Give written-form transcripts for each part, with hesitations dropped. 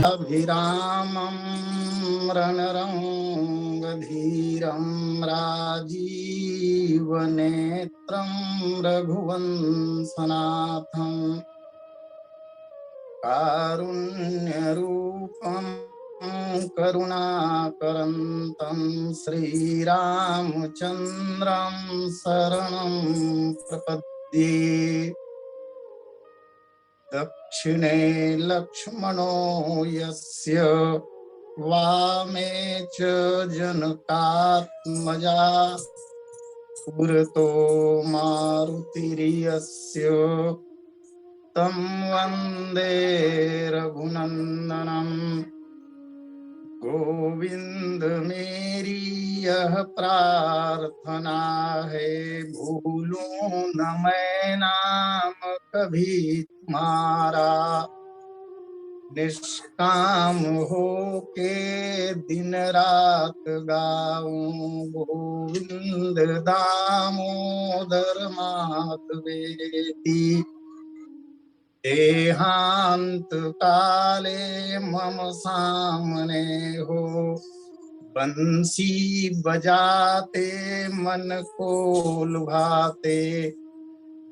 अभिरामं रणरंगधीरं राजीवनेत्रं रघुवंशनाथं कारुण्यरूपं करुणाकरन्तं श्रीरामचन्द्रं शरणं प्रपद्ये। दक्षिणे लक्ष्मणो यस्य वामे च जनकात्मजा पुरतो मारुतिर्यस्य तं वन्दे रघुनन्दनं। गोविंद मेरी यह प्रार्थना है, भूलूं न मैं नाम कभी तुम्हारा। निष्काम हो के दिन रात गाऊं, गोविंद दामोदर माधवेति। देहांत काले मम सामने हो, बंसी बजाते मन को लुभाते।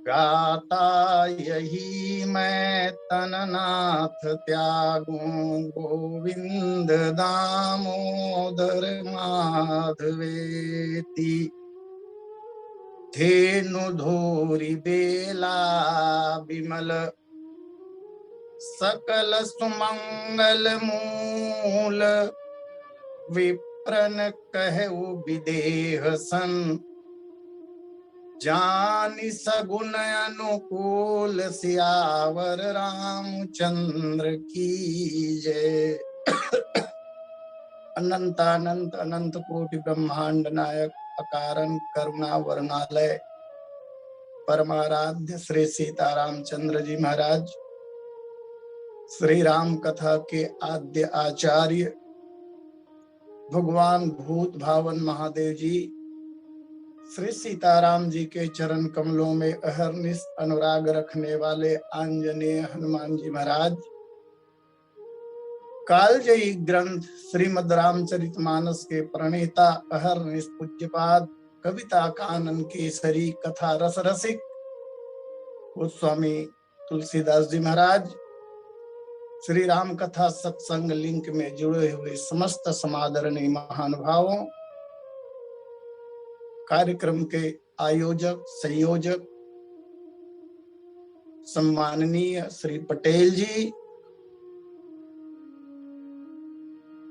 गाता यही मैं तननाथ त्यागूं, गोविंद दामोदर माधवेति। धेनु धोरी बेला विमल, सकल सुमंगल मूल। विप्रन कहु विदेह सन, जानि सगुन अनुकूल। सियावर रामचंद्र की जय। अनंत अनंत अनंत कोटि ब्रह्मांड नायक अकारण करुणा वर्णालय परमाराध्य श्री सीतारामचंद्र जी महाराज, श्री राम कथा के आद्य आचार्य भगवान भूत भावन महादेव जी, श्री सीताराम जी के चरण कमलों में अहर्निश अनुराग रखने वाले आंजनेय हनुमान जी महाराज, कालजयी ग्रंथ श्रीमद् रामचरितमानस के प्रणेता अहर्निश पूज्यपाद कविता कानन केसरी कथा रस रसिक गोस्वामी तुलसीदास जी महाराज, श्री राम कथा सत्संग लिंक में जुड़े हुए समस्त समादरणीय महानुभावों, कार्यक्रम के आयोजक संयोजक सम्माननीय श्री पटेल जी,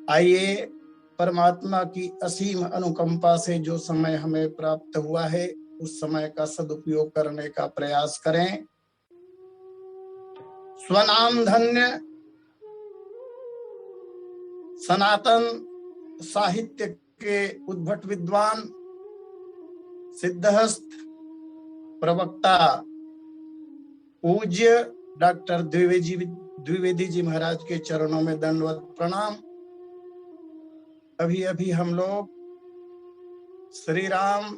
आइए परमात्मा की असीम अनुकंपा से जो समय हमें प्राप्त हुआ है उस समय का सदुपयोग करने का प्रयास करें। स्वनाम धन्य सनातन साहित्य के उद्भट विद्वान सिद्धहस्त प्रवक्ता पूज्य डॉक्टर द्विवेदी जी महाराज के चरणों में दंडवत प्रणाम। अभी अभी हम लोग श्री राम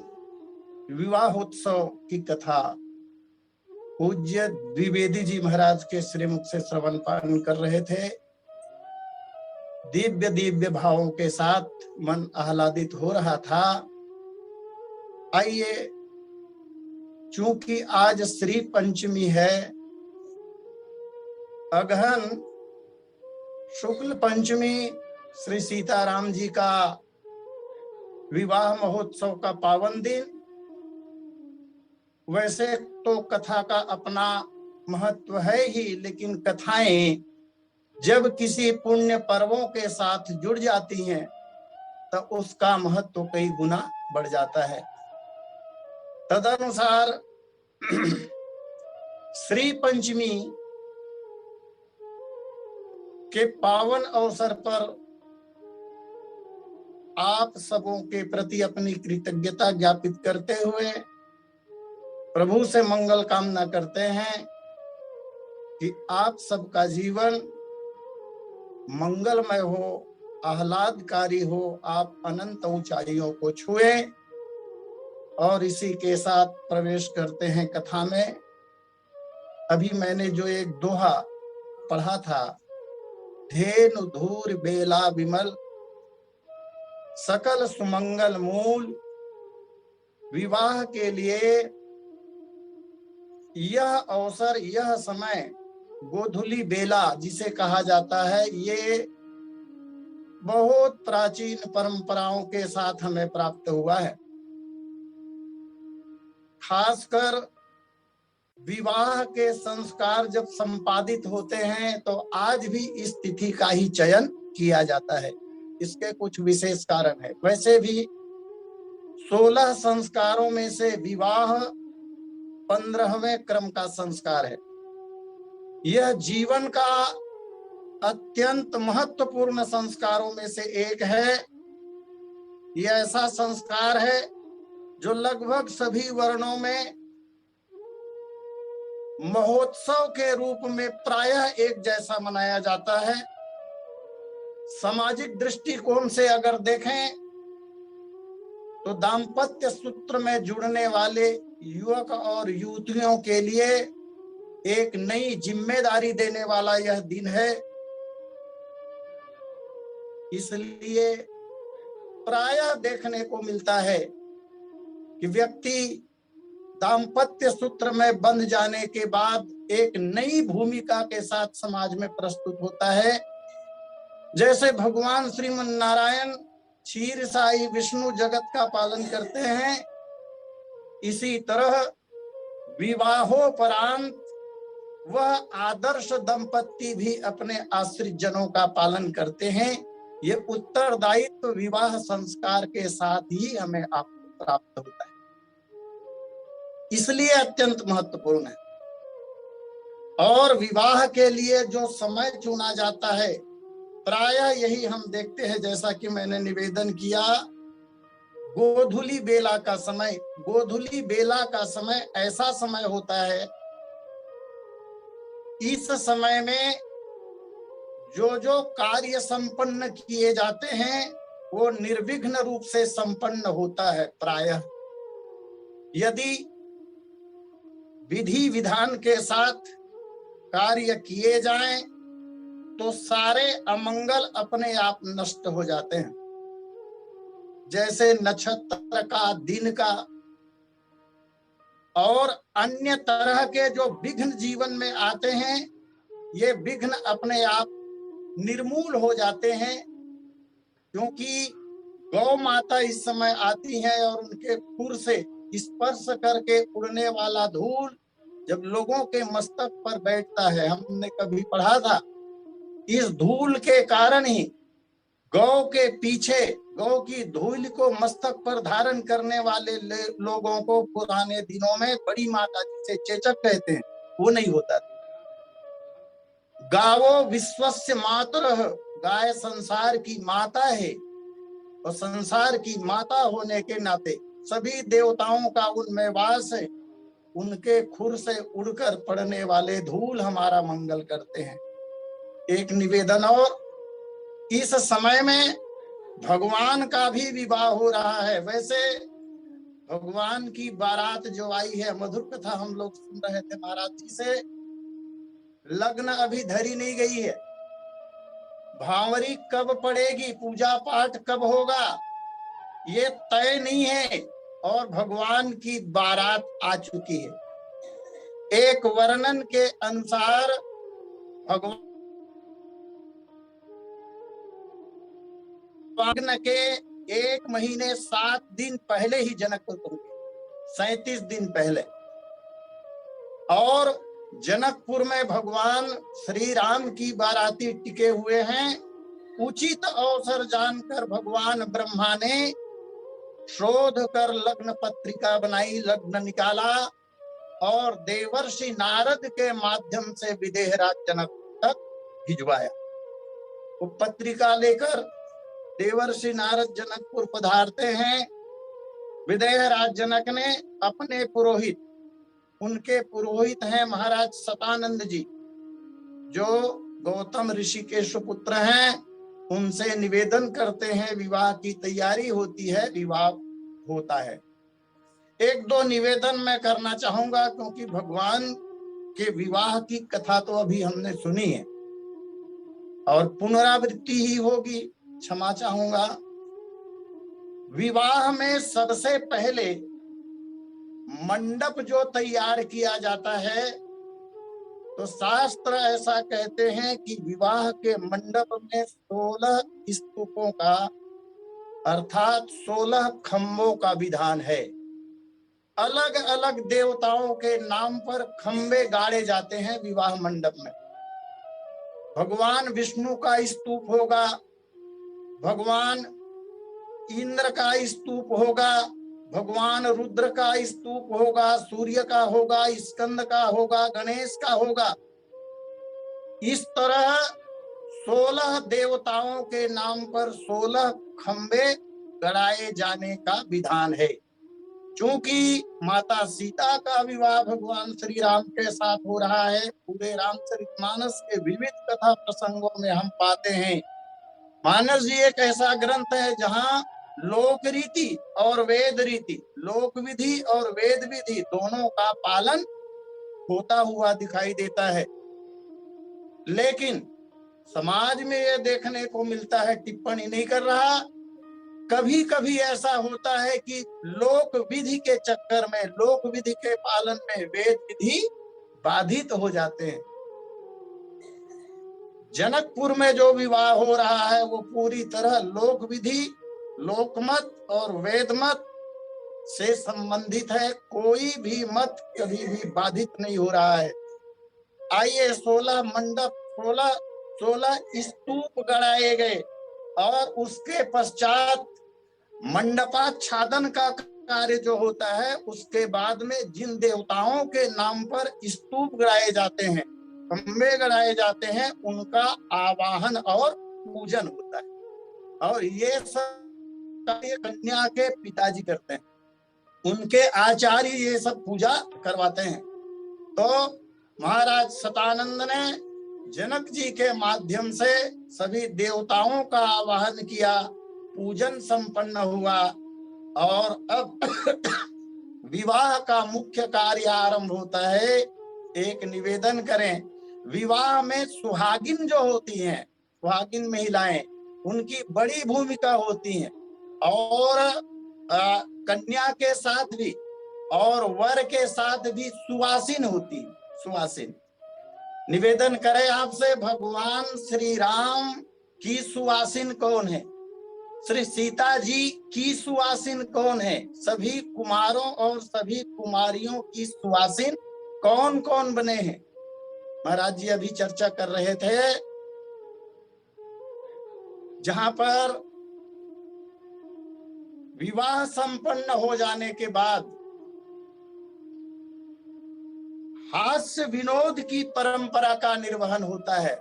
विवाहोत्सव की कथा पूज्य द्विवेदी जी महाराज के श्रीमुख से श्रवण पान कर रहे थे। दिव्य दिव्य भावों के साथ मन आह्लादित हो रहा था। आइए चूंकि आज श्री पंचमी है, अगहन शुक्ल पंचमी, श्री सीताराम जी का विवाह महोत्सव का पावन दिन। वैसे तो कथा का अपना महत्व है ही, लेकिन कथाएं जब किसी पुण्य पर्वों के साथ जुड़ जाती हैं तो उसका महत्व कई गुना बढ़ जाता है। तदनुसार श्री पंचमी के पावन अवसर पर आप सबों के प्रति अपनी कृतज्ञता ज्ञापित करते हुए प्रभु से मंगल कामना करते हैं कि आप सबका जीवन मंगलमय हो, आह्लादकारी हो, आप अनंत ऊंचाइयों को छुए। और इसी के साथ प्रवेश करते हैं कथा में। अभी मैंने जो एक दोहा पढ़ा था, धेनु धूर बेला विमल, सकल सुमंगल मूल। विवाह के लिए यह अवसर, यह समय गोधूली बेला जिसे कहा जाता है, ये बहुत प्राचीन परंपराओं के साथ हमें प्राप्त हुआ है। खासकर विवाह के संस्कार जब संपादित होते हैं तो आज भी इस तिथि का ही चयन किया जाता है। इसके कुछ विशेष कारण है। वैसे भी 16 संस्कारों में से विवाह 15वें क्रम का संस्कार है। यह जीवन का अत्यंत महत्वपूर्ण संस्कारों में से एक है। यह ऐसा संस्कार है जो लगभग सभी वर्णों में महोत्सव के रूप में प्रायः एक जैसा मनाया जाता है। सामाजिक दृष्टिकोण से अगर देखें तो दाम्पत्य सूत्र में जुड़ने वाले युवक और युवतियों के लिए एक नई जिम्मेदारी देने वाला यह दिन है। इसलिए प्रायः देखने को मिलता है कि व्यक्ति दाम्पत्य सूत्र में बंध जाने के बाद एक नई भूमिका के साथ समाज में प्रस्तुत होता है। जैसे भगवान श्रीमन नारायण क्षीर साई विष्णु जगत का पालन करते हैं, इसी तरह विवाहोपरांत वह आदर्श दंपति भी अपने आश्रित जनों का पालन करते हैं। ये उत्तरदायित्व विवाह संस्कार के साथ ही हमें प्राप्त होता है, इसलिए अत्यंत महत्वपूर्ण है। और विवाह के लिए जो समय चुना जाता है प्रायः यही हम देखते हैं, जैसा कि मैंने निवेदन किया, गोधूली बेला का समय। गोधूली बेला का समय ऐसा समय होता है, इस समय में जो कार्य संपन्न किए जाते हैं वो निर्विघ्न रूप से संपन्न होता है। प्रायः यदि विधि विधान के साथ कार्य किए जाएं तो सारे अमंगल अपने आप नष्ट हो जाते हैं। जैसे नक्षत्र का, दिन का और अन्य तरह के जो विघ्न जीवन में आते हैं, ये विघ्न अपने आप निर्मूल हो जाते हैं। क्योंकि गौ माता इस समय आती है और उनके खुर से स्पर्श करके उड़ने वाला धूल जब लोगों के मस्तक पर बैठता है, हमने कभी पढ़ा था, इस धूल के कारण ही गौ के पीछे, गौ की धूल को मस्तक पर धारण करने वाले लोगों को पुराने दिनों में बड़ी माता जिसे चेचक कहते हैं, वो नहीं होता था। गावो विश्वस्य मातरः, गाय संसार की माता है और संसार की माता होने के नाते सभी देवताओं का उनमें वास है। उनके खुर से उड़कर पड़ने वाले धूल हमारा मंगल करते हैं। एक निवेदन और, इस समय में भगवान का भी विवाह हो रहा है। वैसे भगवान की बारात जो आई है, मधुर कथा हम लोग सुन रहे थे महाराज जी से, लग्न अभी धरी नहीं गई है, भांवरी कब पड़ेगी, पूजा पाठ कब होगा, ये तय नहीं है। और भगवान की बारात आ चुकी है। एक वर्णन के अनुसार भगवान के 1 महीने 7 दिन पहले ही जनकपुर पहुंचे, 37 दिन पहले। और जनकपुर में भगवान श्री राम की बाराती टिके हुए हैं। उचित अवसर जानकर भगवान ब्रह्मा ने शोध कर लग्न पत्रिका बनाई, लग्न निकाला और देवर्षि नारद के माध्यम से विदेहराज जनक तक भिजवाया। वो पत्रिका लेकर देवर्षि नारद जनकपुर पधारते हैं। विदेहराज जनक ने अपने पुरोहित, उनके पुरोहित हैं महाराज सतानंद जी, जो गौतम ऋषि के सुपुत्र हैं, उनसे निवेदन करते हैं। विवाह की तैयारी होती है, विवाह होता है। 1-2 निवेदन मैं करना चाहूंगा, क्योंकि भगवान के विवाह की कथा तो अभी हमने सुनी है और पुनरावृत्ति ही होगी, क्षमा चाहूंगा। विवाह में सबसे पहले मंडप जो तैयार किया जाता है, तो शास्त्र ऐसा कहते हैं कि विवाह के मंडप में 16 स्तूपों का अर्थात 16 खंभों का विधान है। अलग अलग देवताओं के नाम पर खंभे गाड़े जाते हैं विवाह मंडप में। भगवान विष्णु का स्तूप होगा, भगवान इंद्र का स्तूप होगा, भगवान रुद्र का स्तूप होगा, सूर्य का होगा, स्कंद का होगा, गणेश का होगा। इस तरह 16 देवताओं के नाम पर 16 खंभे गड़ाए जाने का विधान है। चूंकि माता सीता का विवाह भगवान श्री राम के साथ हो रहा है, पूरे रामचरितमानस के विविध कथा प्रसंगों में हम पाते हैं। मानस जी एक ऐसा ग्रंथ है जहाँ लोक रीति और वेद रीति, लोक विधि और वेद विधि दोनों का पालन होता हुआ दिखाई देता है। लेकिन समाज में यह देखने को मिलता है, टिप्पणी नहीं कर रहा, कभी कभी ऐसा होता है कि लोक विधि के चक्कर में, लोक विधि के पालन में वेद विधि बाधित हो जाते हैं। जनकपुर में जो विवाह हो रहा है वो पूरी तरह लोक विधि, लोकमत और वेद मत से संबंधित है। कोई भी मत कभी भी बाधित नहीं हो रहा है। आइए 16 मंडप, 16 स्तूप गड़ाए गए और उसके पश्चात मंडपाच्छादन का कार्य जो होता है, उसके बाद में जिन देवताओं के नाम पर स्तूप गड़ाए जाते हैं, खंभे गड़ाए जाते हैं, उनका आवाहन और पूजन होता है। और ये सब कन्या के पिताजी करते हैं, उनके आचार्य ये सब पूजा करवाते हैं। तो महाराज सतानंद ने जनक जी के माध्यम से सभी देवताओं का आवाहन किया, पूजन संपन्न हुआ और अब विवाह का मुख्य कार्य आरंभ होता है। एक निवेदन करें, विवाह में सुहागिन जो होती हैं, सुहागिन महिलाएं, उनकी बड़ी भूमिका होती है और कन्या के साथ भी और वर के साथ भी सुवासिन होती, सुवासिन। निवेदन करें आपसे, भगवान श्री राम की सुवासिन कौन है? श्री सीता जी की सुवासिन कौन है? सभी कुमारों और सभी कुमारियों की सुवासिन कौन कौन बने हैं? महाराज जी अभी चर्चा कर रहे थे, जहां पर विवाह संपन्न हो जाने के बाद हास्य विनोद की परंपरा का निर्वहन होता है।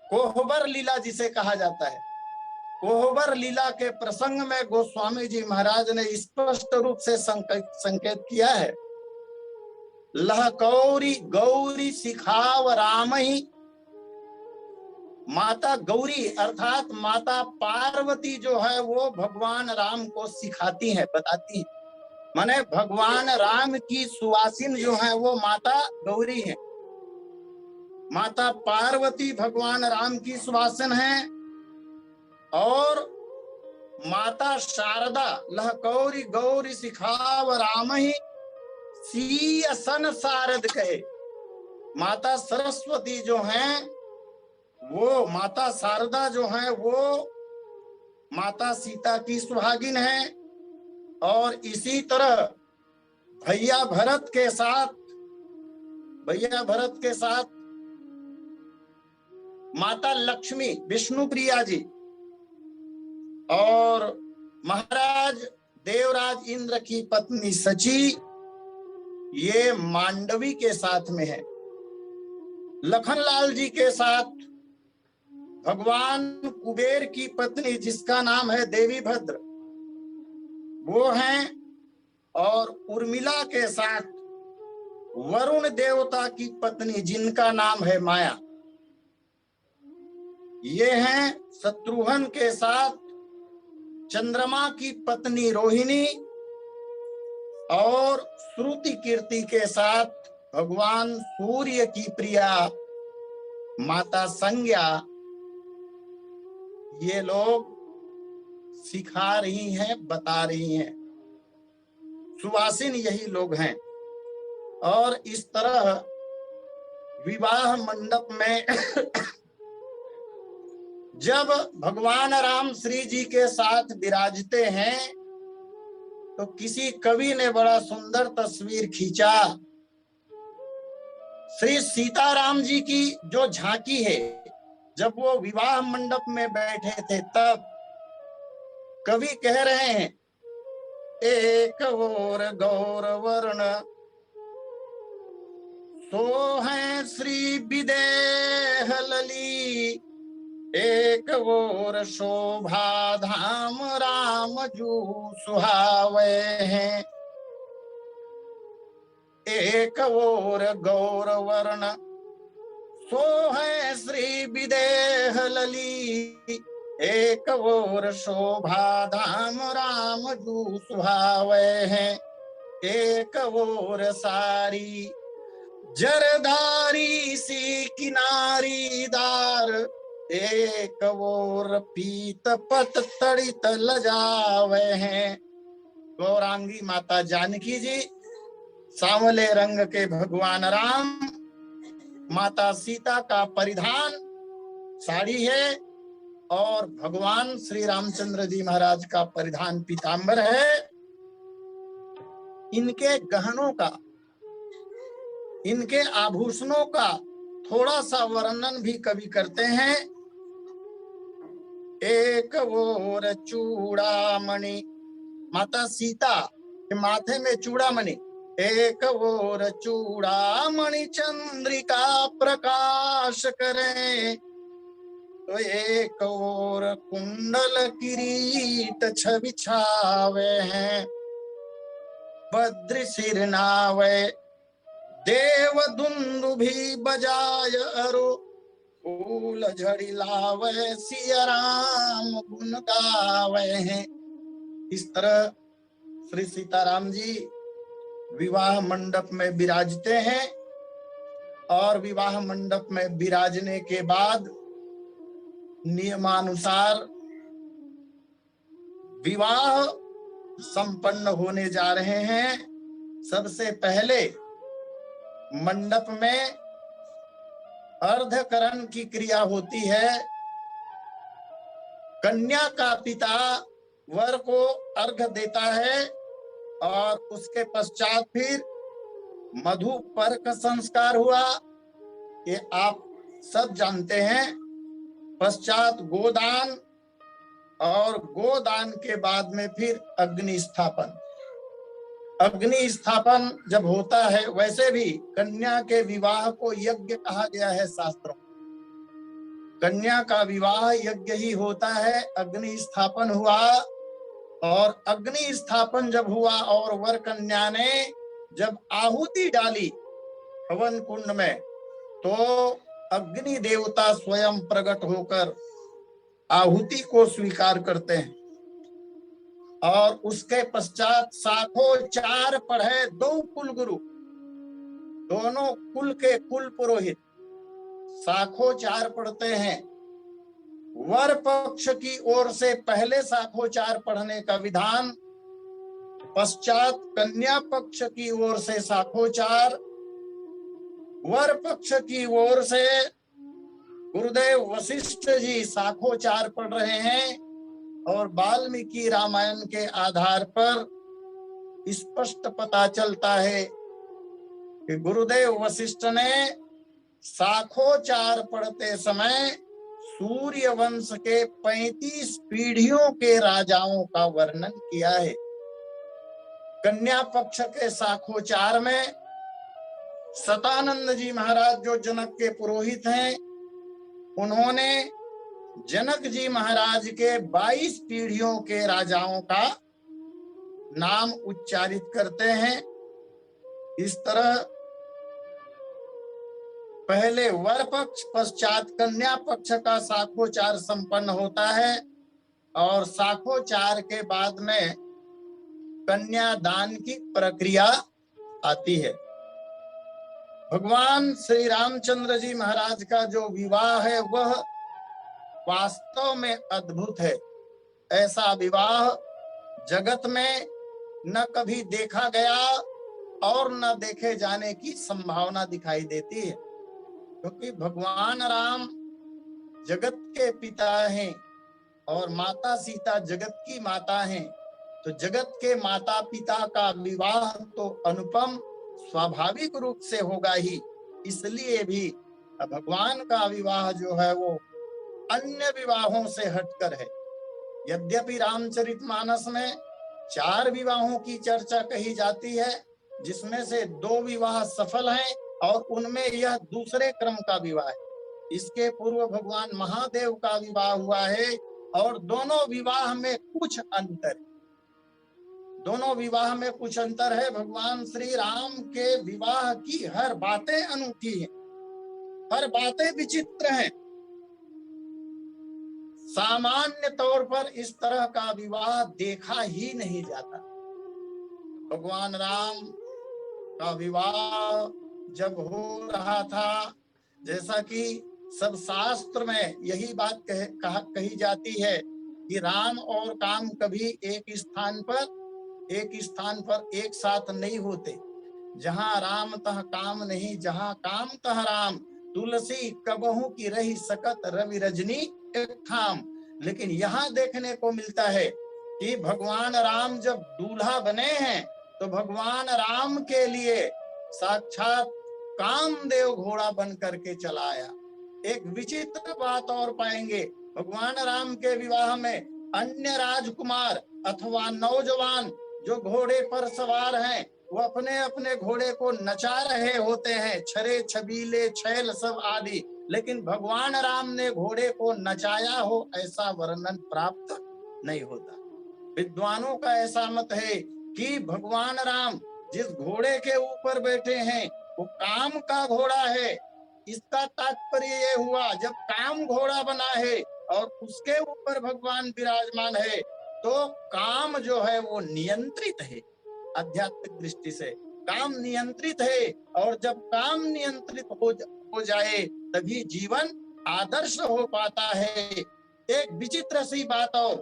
कोहबर लीला जिसे कहा जाता है, कोहबर लीला के प्रसंग में गोस्वामी जी महाराज ने स्पष्ट रूप से संकेत किया है, लह गौरी गौरी सिखाव राम ही। माता गौरी अर्थात माता पार्वती जो है वो भगवान राम को सिखाती है, बताती है। माने भगवान राम की सुवासिन जो है वो माता गौरी है, माता पार्वती भगवान राम की सुवासिन है। और माता शारदा लह कौरी गौरी सिखाव राम ही सीय सन सारद कहे। माता सरस्वती जो हैं, वो माता शारदा जो हैं, वो माता सीता की सुहागिन है। और इसी तरह भैया भरत के साथ माता लक्ष्मी विष्णु प्रिया जी और महाराज देवराज इंद्र की पत्नी सची, ये मांडवी के साथ में है। लखनलाल जी के साथ भगवान कुबेर की पत्नी जिसका नाम है देवी भद्र, वो हैं। और उर्मिला के साथ वरुण देवता की पत्नी जिनका नाम है माया, ये हैं। शत्रुघ्न के साथ चंद्रमा की पत्नी रोहिणी और श्रुति कीर्ति के साथ भगवान सूर्य की प्रिया माता संज्ञा, ये लोग सिखा रही हैं, बता रही हैं। सुवासिन यही लोग हैं। और इस तरह विवाह मंडप में जब भगवान राम श्री जी के साथ विराजते हैं तो किसी कवि ने बड़ा सुंदर तस्वीर खींचा। श्री सीताराम जी की जो झांकी है, जब वो विवाह मंडप में बैठे थे, तब कवि कह रहे हैं, एक और गौर वर्ण सो है श्री विदेह लली, एक और शोभा धाम राम जू सुहावे हैं। एक और गौर वर्ण सो है श्री विदेह लली, एक और शोभा धाम राम जू सुहावे हैं। एक और सारी जरदारी सी किनारीदार, एक और पीत पत तड़ित लजावे हैं। गौरांगी माता जानकी जी, सांवले रंग के भगवान राम, माता सीता का परिधान साड़ी है और भगवान श्री रामचंद्र जी महाराज का परिधान पीतांबर है। इनके गहनों का, इनके आभूषणों का थोड़ा सा वर्णन भी कवि करते हैं। एक और चूड़ामणि, माता सीता के माथे में चूड़ामणि, एक और चूड़ामणि चंद्रिका प्रकाश करे, तो एक और कुंडल किरीट छवि छावे हैं। भद्र सिर नावे देव दुंदुभी बजाय अरो, फूल झड़ी लावे सिया राम गुण गावे हैं। इस तरह श्री सीताराम जी विवाह मंडप में विराजते हैं। और विवाह मंडप में विराजने के बाद नियमानुसार विवाह संपन्न होने जा रहे हैं। सबसे पहले मंडप में अर्धकरण की क्रिया होती है। कन्या का पिता वर को अर्घ देता है और उसके पश्चात फिर मधुपर्क संस्कार हुआ, ये आप सब जानते हैं। पश्चात गोदान और गोदान के बाद में फिर अग्नि स्थापन। अग्नि स्थापन जब होता है, वैसे भी कन्या के विवाह को यज्ञ कहा गया है शास्त्रों। कन्या का विवाह यज्ञ ही होता है। अग्नि स्थापन हुआ और अग्नि स्थापन जब हुआ और वर कन्या ने जब आहुति डाली हवन कुंड में, तो अग्नि देवता स्वयं प्रकट होकर आहुति को स्वीकार करते हैं। और उसके पश्चात साखो चार पढ़े दो कुल गुरु, दोनों कुल के कुल पुरोहित साखो चार पढ़ते हैं। वर पक्ष की ओर से पहले साखोचार पढ़ने का विधान, पश्चात कन्या पक्ष की ओर से साखोचार, वर पक्ष की ओर से गुरुदेव वशिष्ठ जी साखोचार पढ़ रहे हैं और वाल्मीकि रामायण के आधार पर स्पष्ट पता चलता है कि गुरुदेव वशिष्ठ ने साखोचार पढ़ते समय सूर्य वंश के 35 पीढ़ियों के राजाओं का वर्णन किया है। कन्या पक्ष के साखोचार में सतानंद जी महाराज जो जनक के पुरोहित हैं, उन्होंने जनक जी महाराज के 22 पीढ़ियों के राजाओं का नाम उच्चारित करते हैं। इस तरह पहले वर पक्ष पश्चात कन्या पक्ष का साखोचार संपन्न होता है और साखोचार के बाद में कन्यादान की प्रक्रिया आती है। भगवान श्री रामचंद्र जी महाराज का जो विवाह है वह वास्तव में अद्भुत है। ऐसा विवाह जगत में न कभी देखा गया और न देखे जाने की संभावना दिखाई देती है, क्योंकि भगवान राम जगत के पिता हैं और माता सीता जगत की माता हैं, तो जगत के माता पिता का विवाह तो अनुपम स्वाभाविक रूप से होगा ही। इसलिए भी भगवान का विवाह जो है वो अन्य विवाहों से हटकर है। यद्यपि रामचरितमानस में 4 विवाहों की चर्चा कही जाती है, जिसमें से 2 विवाह सफल हैं और उनमें यह दूसरे क्रम का विवाह है। इसके पूर्व भगवान महादेव का विवाह हुआ है और दोनों विवाह में कुछ अंतर है। भगवान श्री राम के विवाह की हर बातें अनूठी हैं, हर बातें विचित्र हैं। सामान्य तौर पर इस तरह का विवाह देखा ही नहीं जाता। भगवान राम का विवाह जब हो रहा था, जैसा कि सब शास्त्र में यही बात कही जाती है कि राम और काम कभी एक स्थान पर एक साथ नहीं होते। जहां राम तह काम नहीं, जहां काम तह राम, तुलसी कबहू की रही सकत रवि रजनी एक थाम। लेकिन यहाँ देखने को मिलता है कि भगवान राम जब दूल्हा बने हैं तो भगवान राम के लिए साक्षात कामदेव घोड़ा बन करके चला आया। एक विचित्र बात और पाएंगे, भगवान राम के विवाह में अन्य राजकुमार अथवा नौजवान जो घोड़े पर सवार हैं वो अपने अपने घोड़े को नचा रहे होते हैं, छरे छबीले छैल सब आदि, लेकिन भगवान राम ने घोड़े को नचाया हो ऐसा वर्णन प्राप्त नहीं होता। विद्वानों का ऐसा मत है कि भगवान राम जिस घोड़े के ऊपर बैठे हैं वो काम का घोड़ा है। इसका तात्पर्य ये हुआ, जब काम घोड़ा बना है और उसके ऊपर भगवान विराजमान है तो काम जो है वो नियंत्रित है। आध्यात्मिक दृष्टि से काम नियंत्रित है, और जब काम नियंत्रित हो जाए तभी जीवन आदर्श हो पाता है। एक विचित्र सी बात और,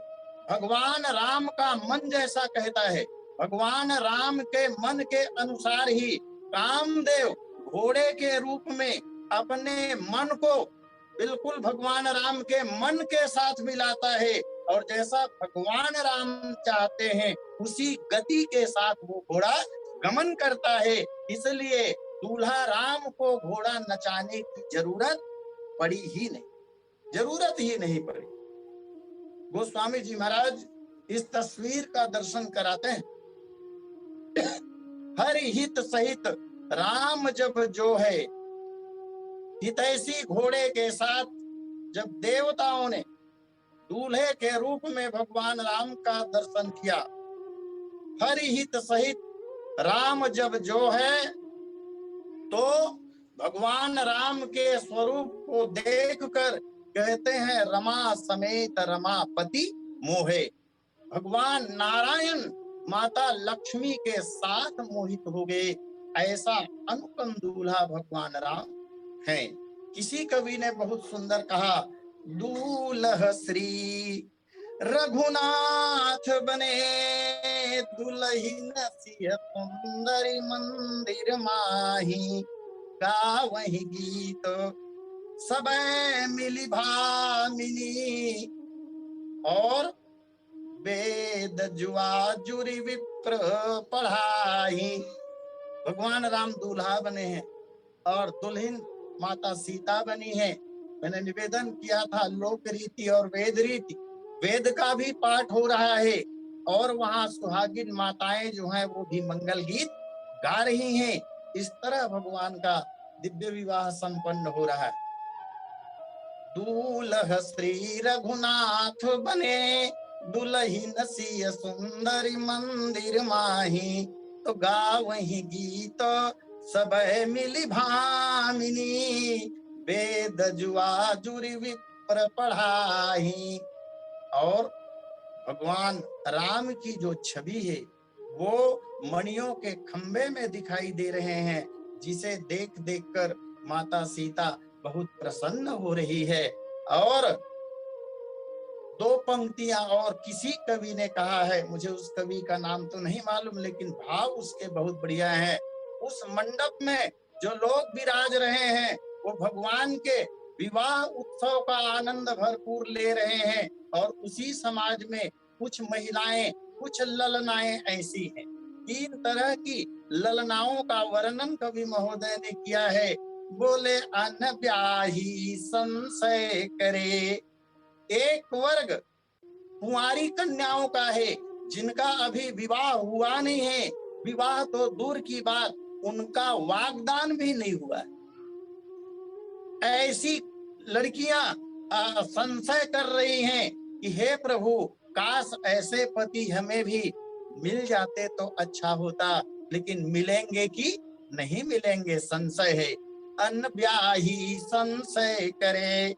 भगवान राम का मन जैसा कहता है, भगवान राम के मन के अनुसार ही कामदेव घोड़े के रूप में अपने मन को बिल्कुल भगवान राम के मन के साथ मिलाता है, और जैसा भगवान राम चाहते हैं उसी गति के साथ वो घोड़ा गमन करता है। इसलिए दूल्हा राम को घोड़ा नचाने की जरूरत ही नहीं पड़ी। गोस्वामी जी महाराज इस तस्वीर का दर्शन कराते हैं। हर हित सहित राम जब जो है, हितैषी घोड़े के साथ जब देवताओं ने दूल्हे के रूप में भगवान राम का दर्शन किया, हर हित सहित राम जब जो है, तो भगवान राम के स्वरूप को देखकर कहते हैं रमा समेत रमापति मोहे। भगवान नारायण माता लक्ष्मी के साथ मोहित हो गए। ऐसा अनुपम दूल्हा भगवान राम हैं। किसी कवि ने बहुत सुंदर कहा दूल्ह श्री रघुनाथ बने, दुल्हीन सिय सुंदरी मंदिर माही, गावहि गीत सबे मिली भामिनी, और वेद जुआ जुरी विप्र पढ़ाई। भगवान राम दूल्हा बने हैं और दुल्हन माता सीता बनी है। मैंने निवेदन किया था लोक रीति और वेद रीति, वेद का भी पाठ हो रहा है और वहां सुहागिन माताएं जो हैं वो भी मंगल गीत गा रही हैं। इस तरह भगवान का दिव्य विवाह संपन्न हो रहा है। दूल्ह श्री रघुनाथ बने, दुल्हीन सिय सुंदरी मंदिर माही, तो गावहि गीत सबे मिली भामिनी, वेद जुआ जुरी विप्र पढ़ाही। और भगवान राम की जो छवि है वो मणियों के खंभे में दिखाई दे रहे हैं, जिसे देख देख कर माता सीता बहुत प्रसन्न हो रही है। और दो पंक्तियां और किसी कवि ने कहा है, मुझे उस कवि का नाम तो नहीं मालूम, लेकिन भाव उसके बहुत बढ़िया है। उस मंडप में जो लोग विराज रहे हैं वो भगवान के विवाह उत्सव का आनंद भरपूर ले रहे हैं, और उसी समाज में कुछ महिलाएं, कुछ ललनाएं ऐसी हैं। 3 तरह की ललनाओं का वर्णन कवि महोदय ने किया है। बोले अनब्याही संशय करे, एक वर्ग कुंवारी कन्याओं का है जिनका अभी विवाह हुआ नहीं है, विवाह तो दूर की बात, उनका वागदान भी नहीं हुआ। ऐसी लड़कियां संशय कर रही हैं कि हे प्रभु, काश ऐसे पति हमें भी मिल जाते तो अच्छा होता, लेकिन मिलेंगे कि नहीं मिलेंगे संशय है। अन्न ब्याही संशय करे,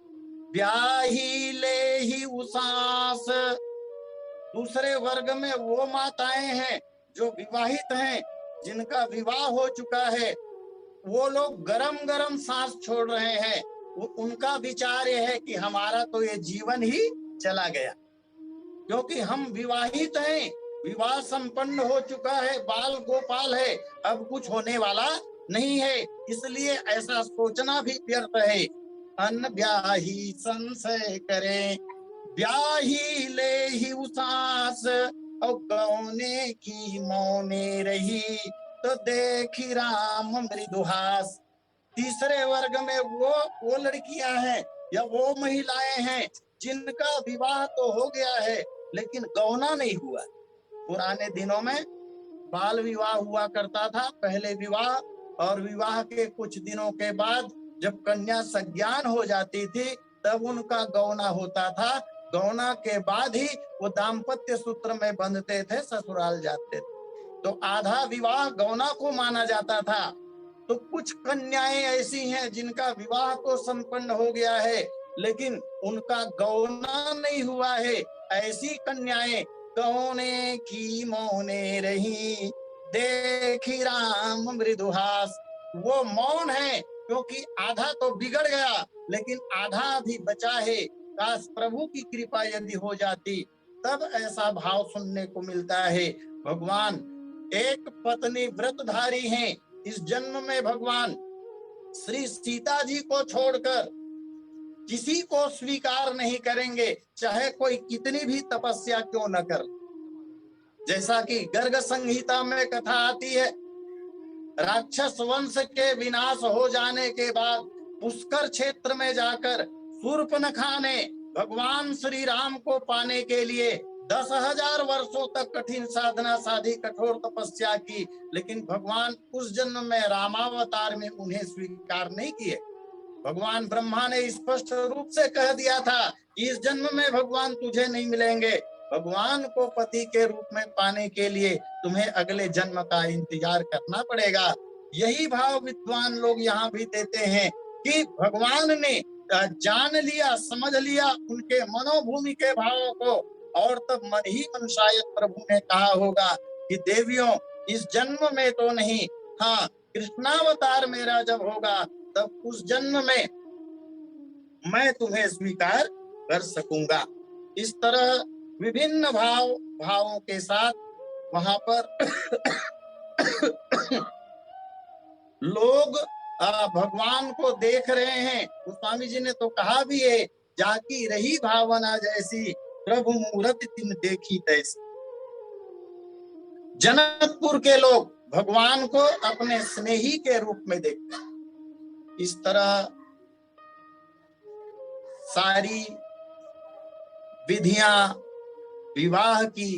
ब्याही ले ही उसास। दूसरे वर्ग में वो माताएं हैं जो विवाहित हैं, जिनका विवाह हो चुका है, वो लोग गरम गरम सांस छोड़ रहे हैं। उनका विचार यह है कि हमारा तो ये जीवन ही चला गया, क्योंकि हम विवाहित हैं, विवाह संपन्न हो चुका है, बाल गोपाल है, अब कुछ होने वाला नहीं है, इसलिए ऐसा सोचना भी व्यर्थ है। अन्न ब्याही संशय करे, ब्याही ले ही उसास, और गौने की मौने रही, तो देखी राम मृदुहास। तीसरे वर्ग में वो लड़कियां हैं या वो महिलाएं हैं जिनका विवाह तो हो गया है लेकिन गौना नहीं हुआ। पुराने दिनों में बाल विवाह हुआ करता था, पहले विवाह, और विवाह के कुछ दिनों के बाद जब कन्या सज्ञान हो जाती थी तब उनका गौना होता था। गौना के बाद ही वो दाम्पत्य सूत्र में बंधते थे, ससुराल जाते थे, तो आधा विवाह गौना को माना जाता था। तो कुछ कन्याएं ऐसी हैं जिनका विवाह तो संपन्न हो गया है लेकिन उनका गौना नहीं हुआ है। ऐसी कन्याएं गौने की मौने रही, देखी राम मृदुहास। वो मौन है क्योंकि आधा तो बिगड़ गया लेकिन आधा भी बचा है। काश प्रभु की कृपा यदि हो जाती तब ऐसा भाव सुनने को मिलता है। भगवान एक पत्नी व्रतधारी हैं। इस जन्म में भगवान श्री सीता जी को छोड़कर किसी को स्वीकार नहीं करेंगे, चाहे कोई कितनी भी तपस्या क्यों न कर। जैसा कि गर्ग संहिता में कथा आती है, राक्षस वंश के विनाश हो जाने के बाद पुष्कर क्षेत्र में जाकर शूर्पणखा ने भगवान श्री राम को पाने के लिए 10,000 वर्षों तक कठिन साधना साधी, कठोर तपस्या की, लेकिन भगवान उस जन्म में रामावतार में उन्हें स्वीकार नहीं किए। भगवान ब्रह्मा ने स्पष्ट रूप से कह दिया था कि इस जन्म में भगवान तुझे नहीं मिलेंगे, भगवान को पति के रूप में पाने के लिए तुम्हें अगले जन्म का इंतजार करना पड़ेगा। यही भाव विद्वान लोग यहाँ भी देते हैं कि भगवान ने जान लिया, समझ लिया उनके मनोभूमि के भावों को, और तब मन ही मन शायद प्रभु ने कहा होगा कि देवियों इस जन्म में तो नहीं, हाँ कृष्णावतार मेरा जब होगा तब उस जन्म में मैं तुम्हें स्वीकार कर सकूंगा। इस तरह विभिन्न भावों के साथ वहां पर लोग भगवान को देख रहे हैं। गोस्वामी जी ने तो कहा भी है, जाकी रही भावना जैसी, प्रभु मूरत तिन देखी तैसी। जनकपुर के लोग भगवान को अपने स्नेही के रूप में देखते हैं। इस तरह सारी विधियां विवाह की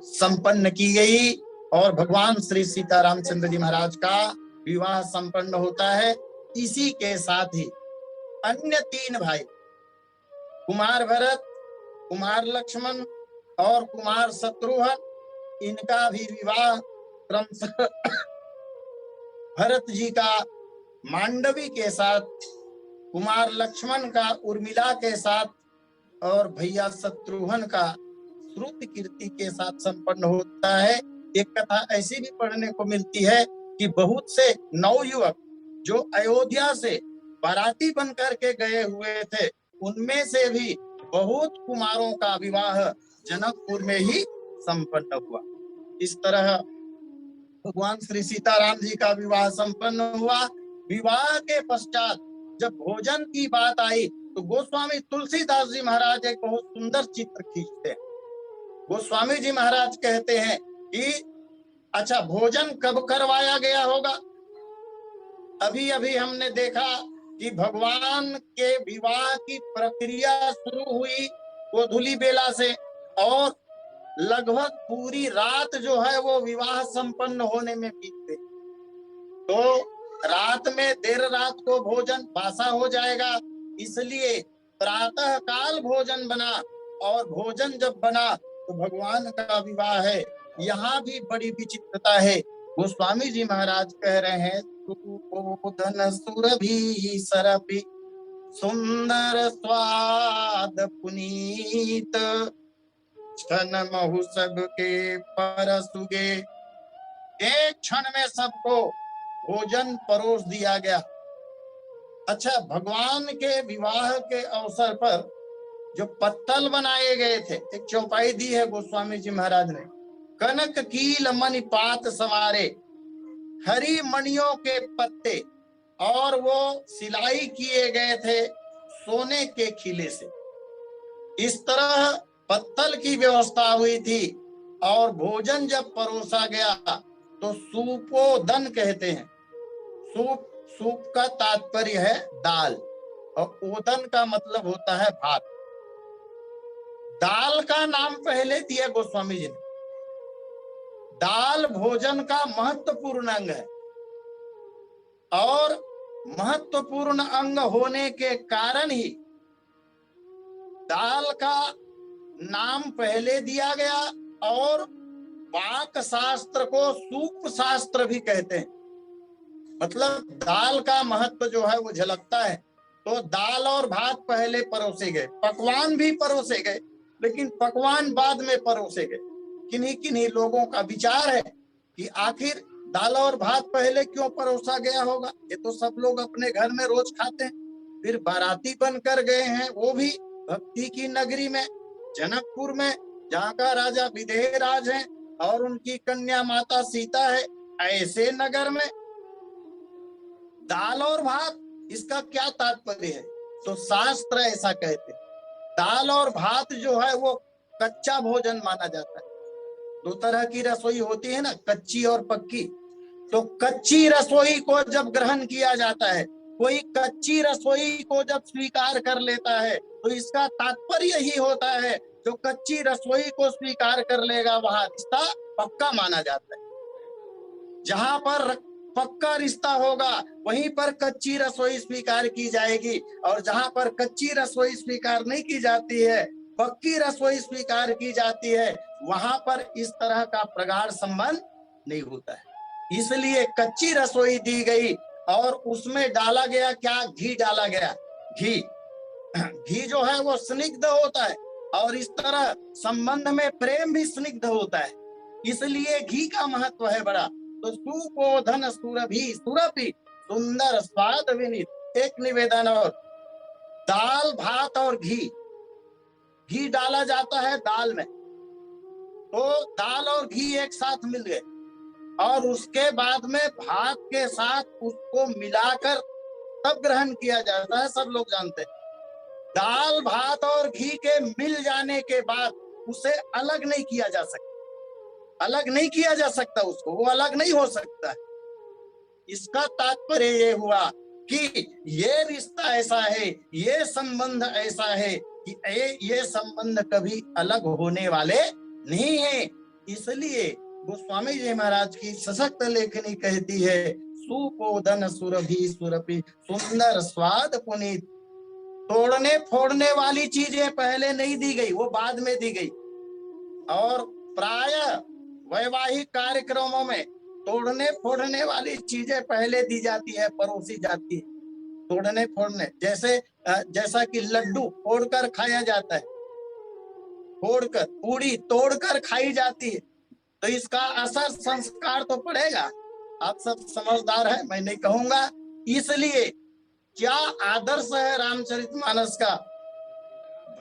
संपन्न की गई और भगवान श्री सीता रामचंद्र जी महाराज का विवाह संपन्न होता है। इसी के साथ ही अन्य 3 भाई, कुमार भरत, कुमार लक्ष्मण और कुमार शत्रुघ्न, इनका भी विवाह क्रमशः भरत जी का मांडवी के साथ, कुमार लक्ष्मण का उर्मिला के साथ और भैया शत्रुघ्न का श्रुत कीर्ति के साथ संपन्न होता है। एक कथा ऐसी भी पढ़ने को मिलती है कि बहुत से नवयुवक जो अयोध्या से बाराती बन करके गए हुए थे, उनमें से भी बहुत कुमारों का विवाह जनकपुर में ही संपन्न हुआ। इस तरह भगवान श्री सीताराम जी का विवाह संपन्न हुआ। विवाह के पश्चात जब भोजन की बात आई तो गोस्वामी तुलसीदास जी महाराज एक बहुत सुंदर चित्र खींचते हैं। गोस्वामी जी महाराज कहते हैं कि अच्छा, भोजन कब करवाया गया होगा? अभी अभी हमने देखा कि भगवान के विवाह की प्रक्रिया शुरू हुई गोधूली बेला से और लगभग पूरी रात जो है वो विवाह संपन्न होने में बीत गई। तो रात में देर रात को भोजन बासा हो जाएगा, इसलिए प्रातः काल भोजन बना और भोजन जब बना तो भगवान का विवाह है। यहाँ भी बड़ी विचित्रता है। गोस्वामी जी महाराज कह रहे हैं, सुबोधन सुरभि सरभि सुंदर स्वाद पुनीत, क्षण महु सबके परसुगे। एक क्षण में सबको भोजन परोस दिया गया। अच्छा, भगवान के विवाह के अवसर पर जो पत्तल बनाए गए थे, एक चौपाई दी है गोस्वामी जी महाराज ने, कनक कील मणि पात सवारे, हरी मणियों के पत्ते, और वो सिलाई किए गए थे सोने के खिले से। इस तरह पत्तल की व्यवस्था हुई थी और भोजन जब परोसा गया तो सूपोदन कहते हैं। सूप का तात्पर्य है दाल और ओदन का मतलब होता है भात। दाल का नाम पहले दिया गोस्वामी जी ने। दाल भोजन का महत्वपूर्ण अंग है और महत्वपूर्ण अंग होने के कारण ही दाल का नाम पहले दिया गया और पाक शास्त्र को सूप शास्त्र भी कहते हैं। मतलब दाल का महत्व जो है वो झलकता है। तो दाल और भात पहले परोसे गए, पकवान भी परोसे गए, लेकिन पकवान बाद में परोसे गए। किन्हीं किन्हीं लोगों का विचार है कि आखिर दाल और भात पहले क्यों परोसा गया होगा? ये तो सब लोग अपने घर में रोज खाते हैं। फिर बाराती बनकर गए हैं, वो भी भक्ति की नगरी में, जनकपुर में, जहाँ का राजा विदेह राज है और उनकी कन्या माता सीता है। ऐसे नगर में दाल और भात, इसका क्या तात्पर्य है? तो शास्त्र ऐसा कहते हैं, दाल और भात जो है वो कच्चा भोजन माना जाता है। 2 तरह की रसोई होती है ना, कच्ची और पक्की। तो कच्ची रसोई को जब ग्रहण किया जाता है, कोई कच्ची रसोई को जब स्वीकार कर लेता है तो इसका तात्पर्य ही होता है जो कच्ची रसोई को स्वीकार कर लेगा वहां रिश्ता पक्का माना जाता है। जहां पर पक्का रिश्ता होगा वहीं पर कच्ची रसोई स्वीकार की जाएगी, और जहां पर कच्ची रसोई स्वीकार नहीं की जाती है, पक्की रसोई स्वीकार की जाती है, वहां पर इस तरह का प्रगाढ़ संबंध नहीं होता है। इसलिए कच्ची रसोई दी गई और उसमें डाला गया क्या? घी डाला गया। घी घी जो है वो स्निग्ध होता है और इस तरह संबंध में प्रेम भी स्निग्ध होता है, इसलिए घी का महत्व है बड़ा। तो सुपोधन सुरभि सुरभि सुंदर स्वाद विनीत, एक निवेदन और, दाल भात और घी, घी डाला जाता है दाल में, तो दाल और घी एक साथ मिल गए और उसके बाद में भात के साथ उसको मिलाकर तब ग्रहण किया जाता है, सब लोग जानते हैं। दाल भात और घी के मिल जाने के बाद उसे अलग नहीं किया जा सकता, अलग नहीं किया जा सकता, उसको वो अलग नहीं हो सकता है। इसका तात्पर्य ये हुआ कि ये रिश्ता ऐसा है, ये संबंध ऐसा है कि ये संबंध कभी अलग होने वाले नहीं है। इसलिए गोस्वामी जी महाराज की सशक्त लेखनी कहती है, सुपोदन सुरभि सुरभि सुंदर स्वाद पुनीत। तोड़ने फोड़ने वाली चीजें पहले नहीं दी गई, वो बाद में दी गई। और प्रायः वैवाहिक कार्यक्रमों में तोड़ने फोड़ने वाली चीजें पहले दी जाती है, परोसी जाती है। तोड़ने फोड़ने जैसा कि लड्डू फोड़कर खाया जाता है, फोड़कर, पूरी तोड़कर खाई जाती है, तो इसका असर संस्कार तो पड़ेगा। आप सब समझदार हैं, मैं नहीं कहूंगा। इसलिए क्या आदर्श है रामचरितमानस का,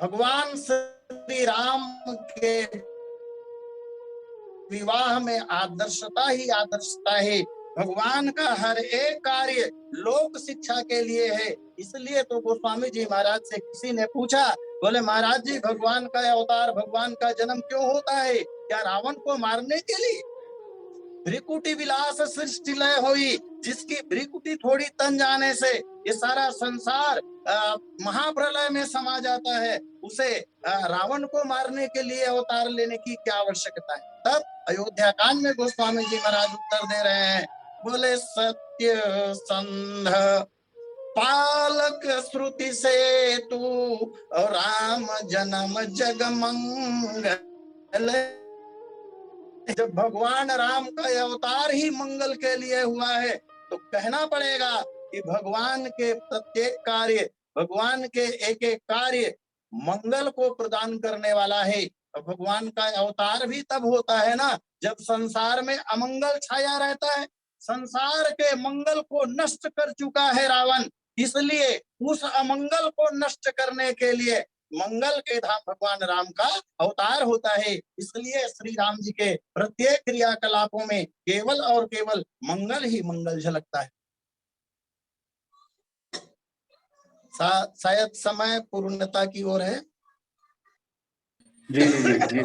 भगवान श्री राम के विवाह में आदर्शता ही आदर्शता है। भगवान का हर एक कार्य लोक शिक्षा के लिए है। इसलिए तो गोस्वामी जी महाराज से किसी ने पूछा, बोले महाराज जी, भगवान का अवतार, भगवान का जन्म क्यों होता है? क्या रावण को मारने के लिए? भ्रिकुटी विलास सृष्टि लय हुई, जिसकी भ्रिकुटी थोड़ी तन जाने से ये सारा संसार महाप्रलय में समा जाता है, उसे रावण को मारने के लिए अवतार लेने की क्या आवश्यकता है? तब अयोध्या कांड में गोस्वामी जी महाराज उत्तर दे रहे हैं, बोले सत्य संध पालक श्रुति से तू राम जन्म जग मंगल। जब भगवान राम का अवतार ही मंगल के लिए हुआ है, तो कहना पड़ेगा कि भगवान के प्रत्येक कार्य, भगवान के एक एक कार्य मंगल को प्रदान करने वाला है। तो भगवान का अवतार भी तब होता है ना, जब संसार में अमंगल छाया रहता है। संसार के मंगल को नष्ट कर चुका है रावण, इसलिए उस अमंगल को नष्ट करने के लिए मंगल के धाम भगवान राम का अवतार होता है। इसलिए श्री राम जी के प्रत्येक क्रियाकलापों में केवल और केवल मंगल ही मंगल झलकता है। शायद समय पूर्णता की ओर है। जी जी जी जी।